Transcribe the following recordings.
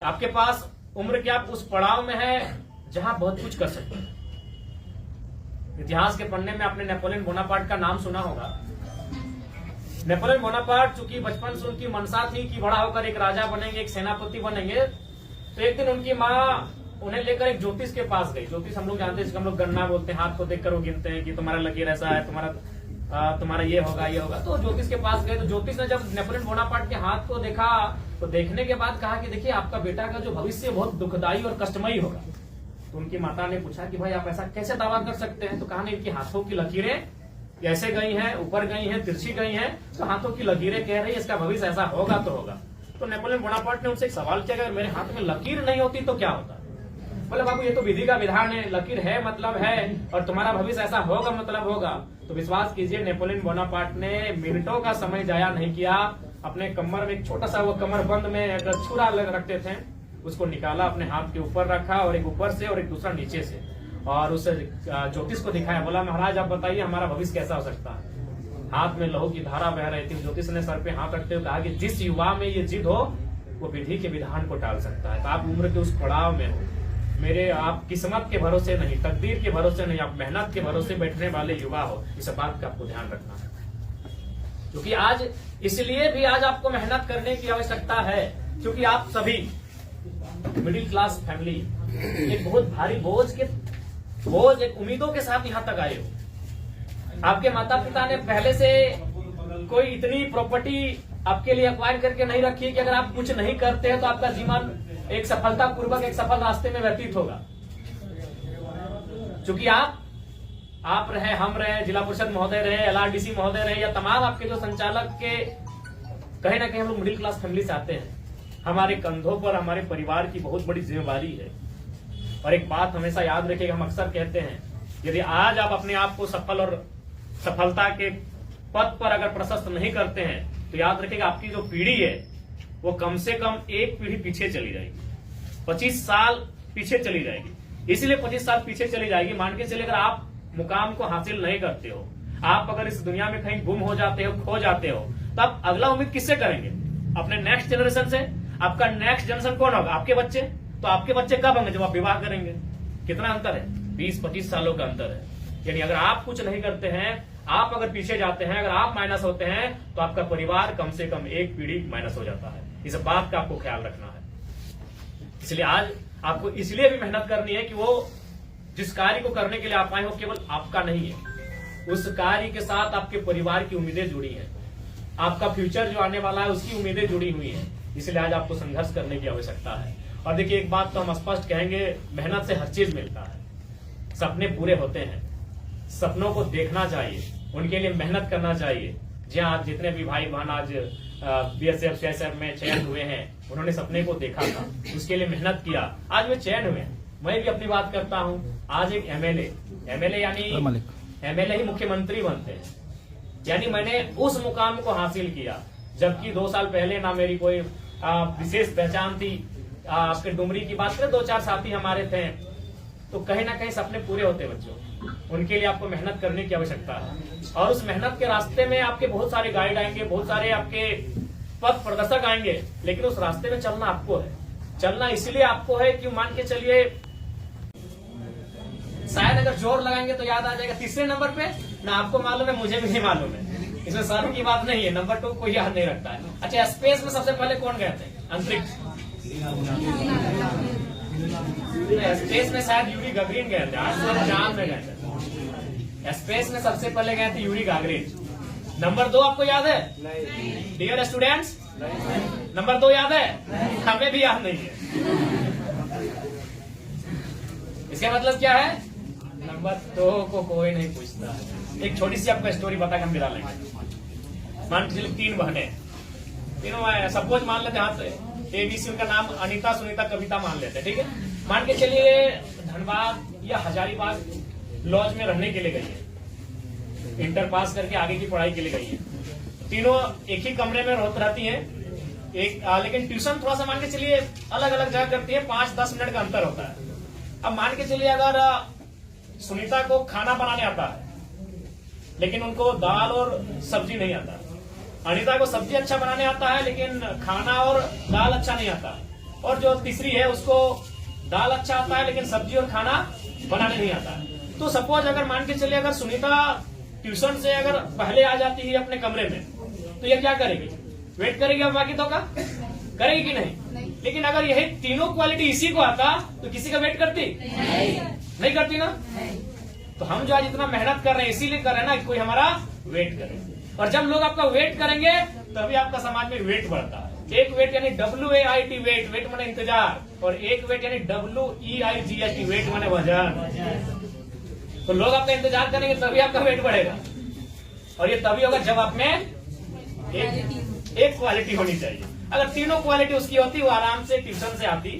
आपके पास उम्र के आप उस पड़ाव में है जहां बहुत कुछ कर सकते हैं। इतिहास के पन्ने में आपने नेपोलियन बोनापार्ट का नाम सुना होगा। नेपोलियन बोनापार्ट चूंकि बचपन से उनकी मनसा थी कि बड़ा होकर एक राजा बनेंगे, एक सेनापति बनेंगे, तो एक दिन उनकी माँ उन्हें लेकर एक ज्योतिष के पास गई। ज्योतिष हम लोग जानते हैं, हम लोग गणना बोलते हैं, हाथ को देखकर वो गिनते हैं कि तुम्हारा लकीर ऐसा है, तुम्हारा ये होगा ये होगा। तो ज्योतिष के पास गए तो ज्योतिष ने जब नेपोलियन बोनापार्ट के हाथ को देखा तो देखने के बाद कहा कि देखिए आपका बेटा का जो भविष्य बहुत दुखदायी और कष्टमयी होगा। तो उनकी माता ने पूछा कि भाई आप ऐसा कैसे दावा कर सकते हैं? तो कहा नहीं, इनके हाथों की लकीरें कैसे गई हैं, ऊपर गई हैं, तिरछी गई हैं, तो हाथों की लकीरें कह रही है इसका भविष्य ऐसा होगा तो होगा। तो नेपोलियन बोनापार्ट ने उनसे एक सवाल किया, अगर मेरे हाथ में लकीर नहीं होती तो क्या होता? बोले बाबू ये तो विधि का विधान है, लकीर है मतलब है, और तुम्हारा भविष्य ऐसा होगा मतलब होगा। तो विश्वास कीजिए नेपोलियन बोनापार्ट ने मिनटों का समय जाया नहीं किया। अपने कमर में एक छोटा सा वो कमर बंद में अगर छुरा रखते थे, उसको निकाला, अपने हाथ के ऊपर रखा, और एक ऊपर से और एक दूसरा नीचे से, और उस ज्योतिष को दिखाया। बोला महाराज आप बताइए हमारा भविष्य कैसा हो सकता है? हाथ में लहू की धारा बह रही थी। ज्योतिष ने सर पे हाथ रखते हुए कहा कि जिस युवा में ये जिद हो वो विधि के विधान को टाल सकता है। तो आप उम्र के उस पड़ाव में हो, मेरे आप किस्मत के भरोसे नहीं, तकदीर के भरोसे नहीं, आप मेहनत के भरोसे बैठने वाले युवा हो। इस बात का आपको ध्यान रखना है, क्योंकि आज इसलिए भी आज आपको मेहनत करने की आवश्यकता है, क्योंकि आप सभी मिडिल क्लास फैमिली एक बहुत भारी बोझ एक उम्मीदों के साथ यहाँ तक आए हो। आपके माता पिता ने पहले से कोई इतनी प्रॉपर्टी आपके लिए एक्वायर करके नहीं रखी कि अगर आप कुछ नहीं करते हैं तो आपका जीवन एक सफलता पूर्वक एक सफल रास्ते में व्यतीत होगा। क्योंकि आप रहे, हम रहे, जिला परिषद महोदय रहे, LRDC महोदय रहे, या तमाम आपके जो संचालक के, कहीं ना कहीं हम लोग मिडिल क्लास फैमिली से आते हैं। हमारे कंधों पर हमारे परिवार की बहुत बड़ी जिम्मेवारी है। और एक बात हमेशा याद रखिएगा, हम अक्सर कहते हैं यदि आज आप अपने आप को सफल और सफलता के पद पर अगर प्रशस्त नहीं करते हैं तो याद रखिएगा आपकी जो पीढ़ी है वो कम से कम एक पीढ़ी पीछे चली जाएगी, 25 साल पीछे चली जाएगी। इसलिए 25 साल पीछे चली जाएगी, मान के चलिए अगर आप मुकाम को हासिल नहीं करते हो, आप अगर इस दुनिया में कहीं गुम हो जाते हो, खो जाते हो, तो आप अगला उम्मीद किससे करेंगे? अपने नेक्स्ट जनरेशन से। आपका नेक्स्ट जनरेशन कौन होगा? आपके बच्चे। तो आपके बच्चे कब होंगे? जब आप विवाह करेंगे। कितना अंतर है? 20-25 सालों का अंतर है। यानी अगर आप कुछ नहीं करते हैं, आप अगर पीछे जाते हैं, अगर आप माइनस होते हैं, तो आपका परिवार कम से कम एक पीढ़ी माइनस हो जाता है। इस बात का आपको ख्याल रखना है। इसलिए आज आपको इसलिए भी मेहनत करनी है कि वो जिस कार्य को करने के लिए आप आए हो केवल आपका नहीं है, उस कार्य के साथ आपके परिवार की उम्मीदें जुड़ी हैं, आपका फ्यूचर जो आने वाला है उसकी उम्मीदें जुड़ी हुई हैं। इसलिए आज आपको संघर्ष करने की आवश्यकता है। और देखिए एक बात तो हम स्पष्ट कहेंगे, मेहनत से हर चीज मिलता है। सपने पूरे होते हैं, सपनों को देखना चाहिए, उनके लिए मेहनत करना चाहिए। जी हाँ, आज जितने भी भाई बहन आज BSF CSF में चयन हुए हैं, उन्होंने सपने को देखा था, उसके लिए मेहनत किया, आज वे चयन हुए। मैं भी अपनी बात करता हूँ, आज एक MLA यानी MLA ही मुख्यमंत्री बनते हैं, यानी मैंने उस मुकाम को हासिल किया, जबकि 2 साल पहले ना मेरी कोई विशेष पहचान थी। आपके डुमरी की बात करें, 2-4 साथी हमारे थे। तो कहीं ना कहीं सपने पूरे होते हैं बच्चों, उनके लिए आपको मेहनत करने की आवश्यकता है। और उस मेहनत के रास्ते में आपके बहुत सारे गाइड आएंगे, बहुत सारे आपके पथ प्रदर्शक आएंगे, लेकिन उस रास्ते में चलना आपको है। चलना इसलिए आपको है कि मान के चलिए शायद अगर जोर लगाएंगे तो याद आ जाएगा 3रे नंबर पे, ना आपको मालूम है, मुझे भी नहीं मालूम है, इसमें सर की बात नहीं है। नंबर 2 कोई याद नहीं रखता है। अच्छा, स्पेस में सबसे पहले कौन गए थे? अंतरिक्ष। स्पेस में शायद यूरी गगरिन गए थे, आज तो चांद में गए थे। स्पेस में सबसे पहले गए थे यूरी गगरिन। नंबर 2 आपको याद है? डियर स्टूडेंट्स, नंबर 2 याद है? हमें भी याद नहीं है। इसका मतलब क्या है? नंबर 2 को कोई नहीं पूछता। एक छोटी सी आपको स्टोरी बता के हम गिरा लेंगे। मान के चलिए 3 बहनें, तीनों सपोज मान लेते हाथ ABC, उनका नाम अनीता, सुनीता, कविता मान लेते हैं, ठीक है। मान के चलिए धनबाद या हजारीबाग लॉज में रहने के लिए गई है, इंटर पास करके आगे की पढ़ाई के लिए गई है। तीनों एक ही कमरे में रहती हैं, लेकिन ट्यूशन थोड़ा सा मान के चलिए अलग अलग जगह करती है, 5-10 मिनट का अंतर होता है। अब मान के चलिए अगर सुनीता को खाना बनाने आता है, लेकिन उनको दाल और सब्जी नहीं आता। अनीता को सब्जी अच्छा बनाने आता है, लेकिन खाना और दाल अच्छा नहीं आता। और जो तीसरी है उसको दाल अच्छा आता है लेकिन सब्जी और खाना बनाने नहीं आता है। तो सपोज अगर मान के चलिए अगर सुनीता ट्यूशन से अगर पहले आ जाती है अपने कमरे में, तो ये क्या करेगी? वेट करेगी और बाकी तो का करेगी कि नहीं? लेकिन अगर यही तीनों क्वालिटी इसी को आता तो किसी का वेट करती? नहीं करती ना। तो हम जो आज इतना मेहनत कर रहे हैं इसीलिए कर रहे हैं ना कि कोई हमारा वेट करे। और जब लोग आपका वेट करेंगे तभी आपका समाज में वेट बढ़ता है। एक वेट यानी WAIT वेट, वेट माने इंतजार, और एक वेट यानी WEIGHT वेट माने वजन। तो लोग आपका इंतजार करेंगे तभी आपका वेट बढ़ेगा, और ये तभी होगा जब आप में एक क्वालिटी होनी चाहिए। अगर तीनों क्वालिटी उसकी होती, वो आराम से ट्यूशन से आती,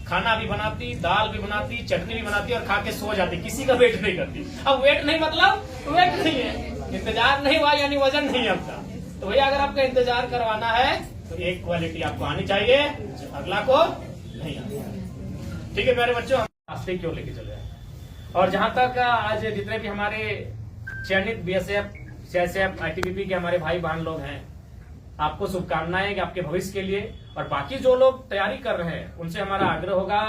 खाना भी बनाती, दाल भी बनाती, चटनी भी बनाती और खा के सो जाती, किसी का वेट नहीं करती। अब वेट नहीं मतलब वेट नहीं है, इंतजार नहीं हुआ यानी वजन नहीं आपका। तो भैया अगर आपका इंतजार करवाना है तो एक क्वालिटी आपको आनी चाहिए, अगला को नहीं आना। ठीक है प्यारे बच्चों, हम रास्ते क्यों लेके चले हैं। और जहां तक आज जितने भी हमारे चयनित BSF, CSF, ITBP के हमारे भाई बहन लोग हैं, आपको शुभकामनाएं कि आपके भविष्य के लिए। और बाकी जो लोग तैयारी कर रहे हैं उनसे हमारा आग्रह होगा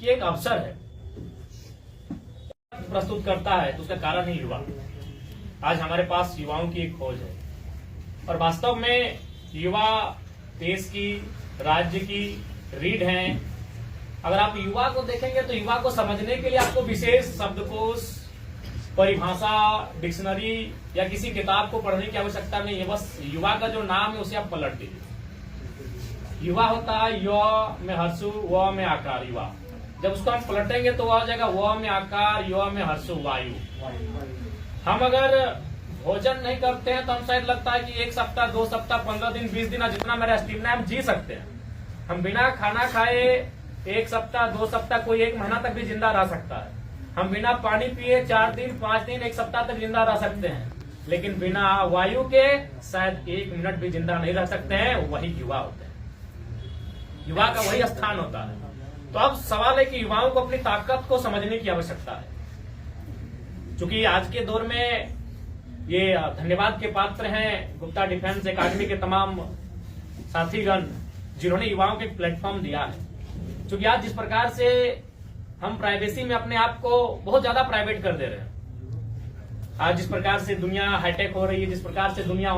कि एक अवसर है प्रस्तुत करता है तो उसका कारण ही युवा। आज हमारे पास युवाओं की एक खोज है, और वास्तव में युवा देश की, राज्य की रीढ़ हैं। अगर आप युवा को देखेंगे तो युवा को समझने के लिए आपको विशेष शब्दकोश, परिभाषा, डिक्शनरी या किसी किताब को पढ़ने की आवश्यकता नहीं है। बस युवा का जो नाम है उसे आप पलट दीजिए। युवा होता है य में हर्षु, व में आकार, युवा। जब उसको हम पलटेंगे तो वह हो जाएगा व में आकार, य में हर्षु, वायु। हम अगर भोजन नहीं करते हैं तो हम शायद लगता है कि 1 सप्ताह, 2 सप्ताह, 15 दिन, 20 दिन, जितना मेरा स्टेमिना है हम जी सकते हैं। हम बिना खाना खाए 1 सप्ताह, 2 सप्ताह, कोई 1 महीना तक भी जिंदा रह सकता है। हम बिना पानी पिए 4 दिन, 5 दिन, 1 सप्ताह तक जिंदा रह सकते हैं। लेकिन बिना वायु के शायद 1 मिनट भी जिंदा नहीं रह सकते हैं। वही युवा होते हैं, युवा का वही स्थान होता है। तो अब सवाल है कि युवाओं को अपनी ताकत को समझने की आवश्यकता है। क्योंकि आज के दौर में ये धन्यवाद के पात्र हैं गुप्ता डिफेंस एकेडमी के तमाम साथीगण, जिन्होंने युवाओं को एक प्लेटफॉर्म दिया है। क्योंकि आज जिस प्रकार से हम प्राइवेसी में अपने आप को बहुत ज्यादा प्राइवेट कर दे रहे हैं, आज जिस प्रकार से दुनिया हाईटेक हो रही है, जिस प्रकार से दुनिया